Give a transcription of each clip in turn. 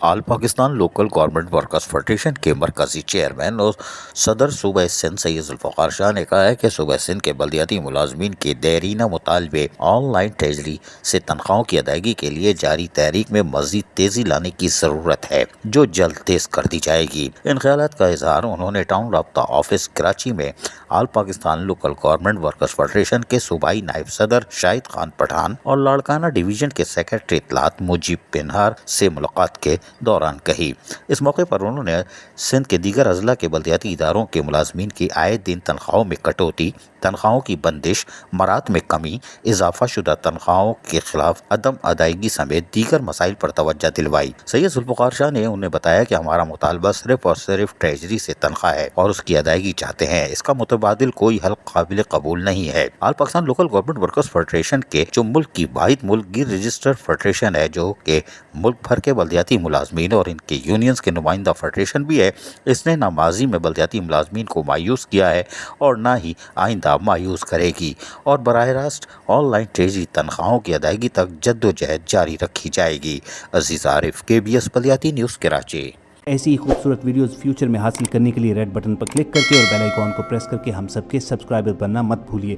آل Pakistan local government workers federation کے مرکزی chairman اور صدر صوبہ سندھ سید ذوالفقار شاہ نے کہا ہے کہ صوبہ سندھ کے بلدیاتی ملازمین کے دیرینہ مطالبے آن لائن ٹریجری سے تنخواہوں کی ادائیگی کے لیے جاری تحریک میں مزید تیزی لانے کی ضرورت ہے، جو جلد تیز کر دی جائے گی۔ ان خیالات کا اظہار انہوں نے ٹاؤن رابطہ آفس کراچی میں all Pakistan local government workers federation کے صوبائی نائب صدر شاہد خان پٹھان اور لاڑکانہ ڈویژن کے سیکرٹری اطلاعات مجیب پنہار سے ملاقات کے دوران کہی۔ اس موقع پر انہوں نے سندھ کے دیگر اضلاع کے بلدیاتی اداروں کے ملازمین کی آئے دن تنخواہوں میں کٹوتی، تنخواہوں کی بندش، مراد میں کمی، اضافہ شدہ تنخواہوں کے خلاف عدم ادائیگی سمیت دیگر مسائل پر توجہ دلوائی۔ سید ذوالفقار شاہ نے انہیں بتایا کہ ہمارا مطالبہ صرف اور صرف ٹریجری سے تنخواہ ہے اور اس کی ادائیگی چاہتے ہیں، اس کا متبادل کوئی حل قابل قبول نہیں ہے۔ All Pakistan local government workers federation کے جو ملک کی واحد ملک گیر رجسٹرڈ فیڈریشن ہے، جو کہ ملک بھر کے بلدیاتی ملازمین اور ان کے یونینز کے نمائندہ فیڈریشن بھی ہے، اس نے نہ ماضی میں بلدیاتی ملازمین کو مایوس کیا ہے اور نہ ہی آئندہ مایوس کرے گی، اور براہ راست آن لائن ٹریجری تنخواہوں کی ادائیگی تک جدوجہد جاری رکھی جائے گی۔ عزیز عارف، KBS بلدیاتی نیوز کراچی۔ ایسی ہی خوبصورت ویڈیوز فیوچر میں حاصل کرنے کے لیے ریڈ بٹن پر کلک کر کے اور بیل آئیکن کو پریس کر کے ہم سب کے سبسکرائبر بننا مت بھولیے۔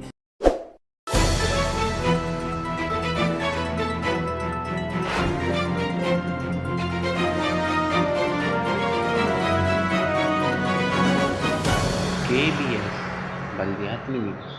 KBS بلدیاتی نیوز۔